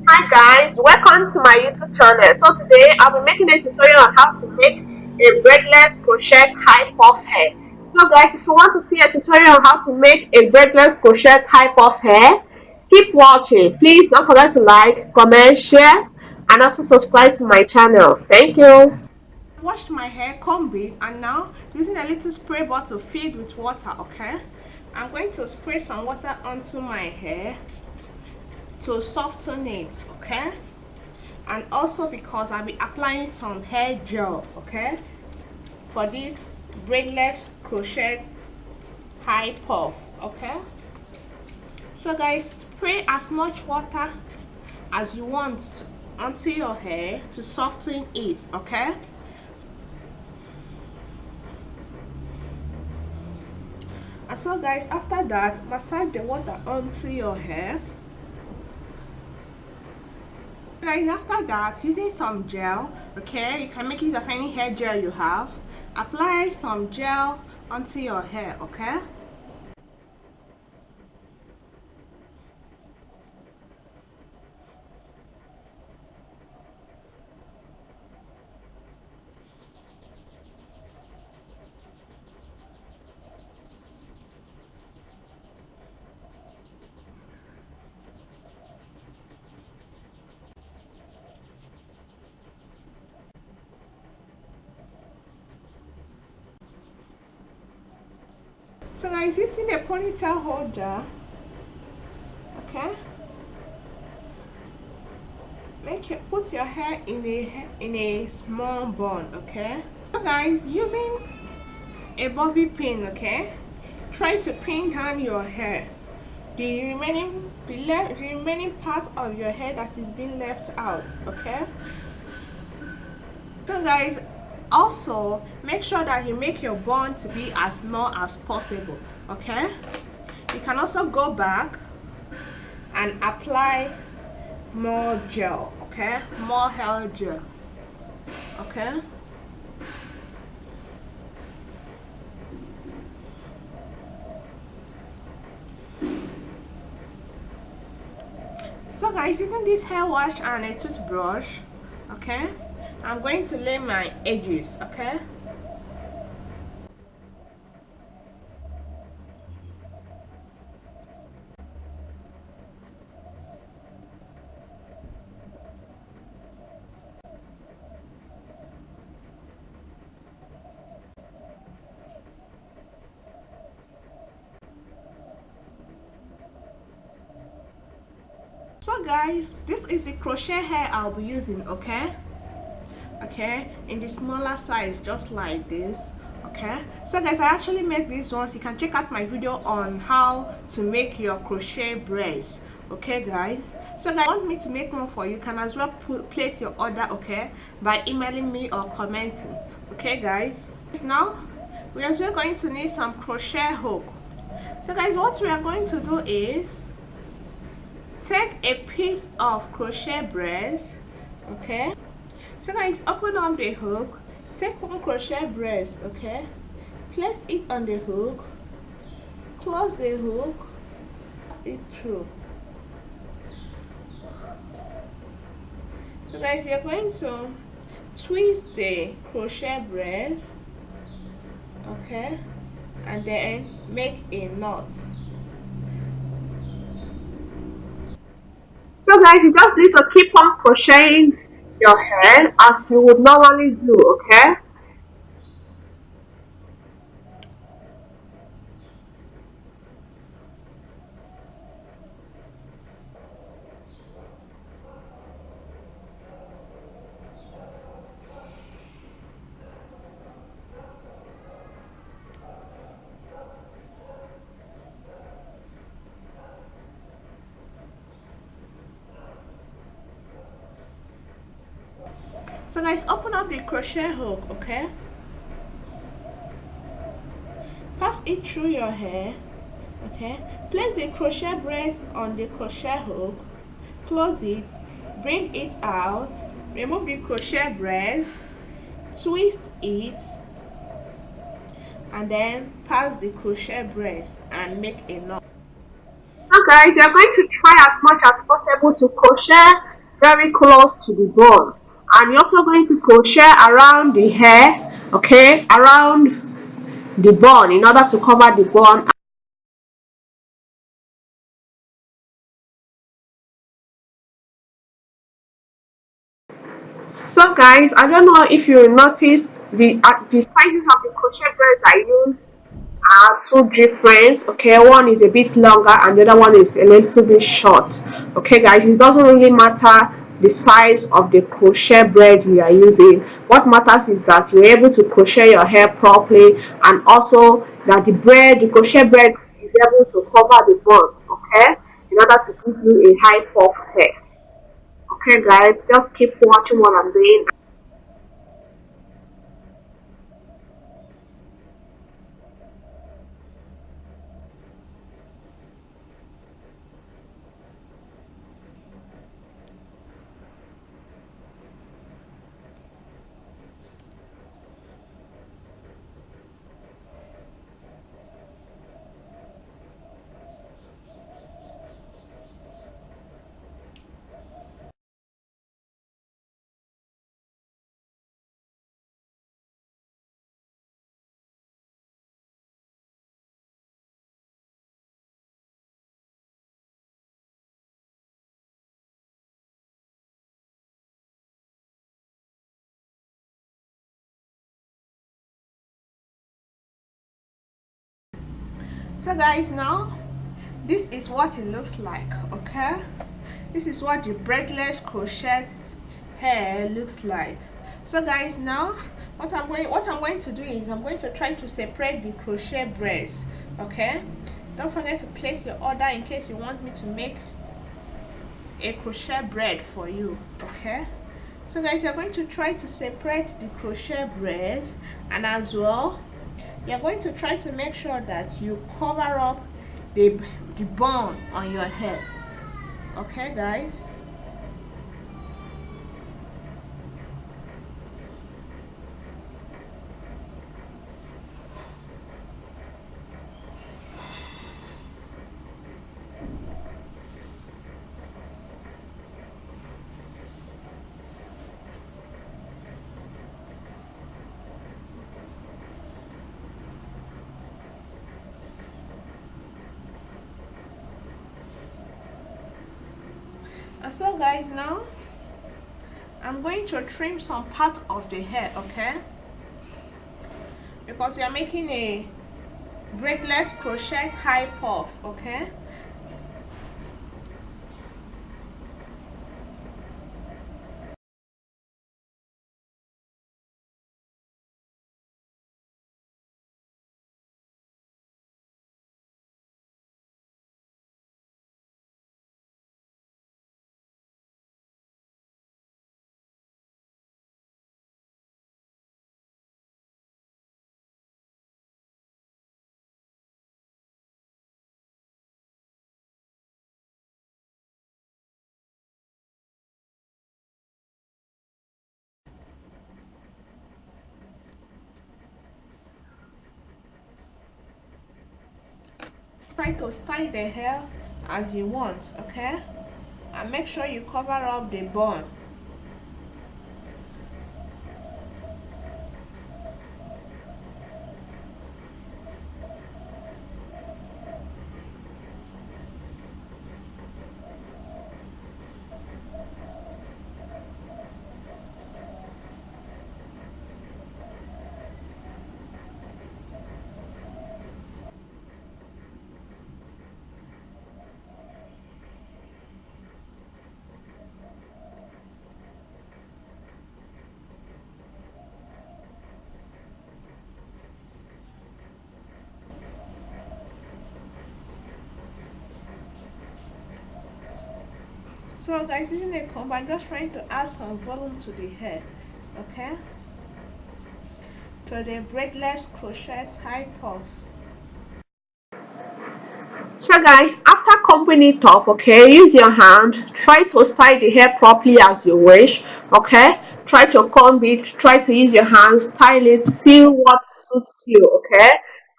Hi guys, welcome to my YouTube channel. So today I'll be making a tutorial on how to make a braidless crochet high puff hair. So guys, if you want to see a tutorial on how to make a braidless crochet high puff hair, keep watching. Please don't forget to like, comment, share, and also subscribe to my channel. Thank you. Washed my hair, combed it, and now using a little spray bottle filled with water. Okay, I'm going to spray some water onto my hair to soften it. Okay, and also because I'll be applying some hair gel. Okay, for this braidless crochet high puff. Okay, so guys, spray as much water as you want onto your hair to soften it. Okay, and so guys, after that, massage the water onto your hair. Guys, after that, using some gel, okay, you can make use of any hair gel you have. Apply some gel onto your hair. Okay, so guys, using a ponytail holder, okay, put your hair in a small bun. Okay, so guys, using a bobby pin, okay, try to pin down your hair, the remaining part of your hair that is being left out. Okay, so guys, also make sure that you make your bun to be as small as possible. Okay, you can also go back and apply more gel. Okay, more hair gel. Okay, so guys, using this hair wash and a toothbrush, okay, I'm going to lay my edges. Okay, so guys, this is the crochet hair I'll be using. Okay, in the smaller size, just like this. Okay, so guys, I actually made these ones. You can check out my video on how to make your crochet braids. Okay guys, so guys, if you want me to make one for you, can as well place your order, okay, by emailing me or commenting. Okay guys, now we are as well going to need some crochet hook. So guys, what we are going to do is take a piece of crochet brace. Okay, so guys, open up the hook, take one crochet brace, okay, place it on the hook, close the hook, pass it through. So guys, you're going to twist the crochet brace, okay, and then make a knot. So guys, you just need to keep on crocheting your hair as you would normally do, okay? So guys, open up the crochet hook, okay, pass it through your hair. Okay, place the crochet brace on the crochet hook, close it, bring it out, remove the crochet brace, twist it, and then pass the crochet brace and make a knot. So guys, you're going to try as much as possible to crochet very close to the bone. And you're also going to crochet around the hair, okay, around the bone in order to cover the bone. So guys, I don't know if you notice the sizes of the crochet braids I use are two different. Okay, one is a bit longer and the other one is a little bit short. Okay guys, it doesn't really matter the size of the crochet braid you are using. What matters is that you're able to crochet your hair properly, and also that the crochet braid is able to cover the bone, okay, in order to give you a high puff hair. Okay guys, just keep watching what I'm doing. So guys, now this is what it looks like. Okay, this is what the braidless crochet hair looks like. So guys, now what I'm going to do is I'm going to try to separate the crochet braids. Okay, don't forget to place your order in case you want me to make a crochet braid for you. Okay, so guys, you're going to try to separate the crochet braids, and as well you're going to try to make sure that you cover up the bone on your head. Okay guys, and so guys, now I'm going to trim some part of the hair. Okay, because we are making a braidless crochet high puff. Okay, try to style the hair as you want. Okay, and make sure you cover up the bone. So guys, using a comb, I'm just trying to add some volume to the hair. Okay, to the braidless crochet high puff. So guys, after combing it up, okay, use your hand, try to style the hair properly as you wish. Okay, try to comb it, try to use your hand, style it, see what suits you. Okay,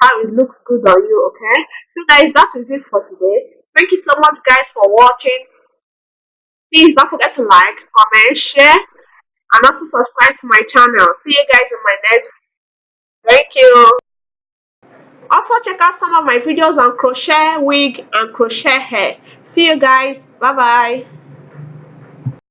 how it looks good on you. Okay, so guys, that is it for today. Thank you so much guys for watching. Please don't forget to like, comment, share, and also subscribe to my channel. See you guys in my next video. Thank you. Also check out some of my videos on crochet wig and crochet hair. See you guys. Bye bye.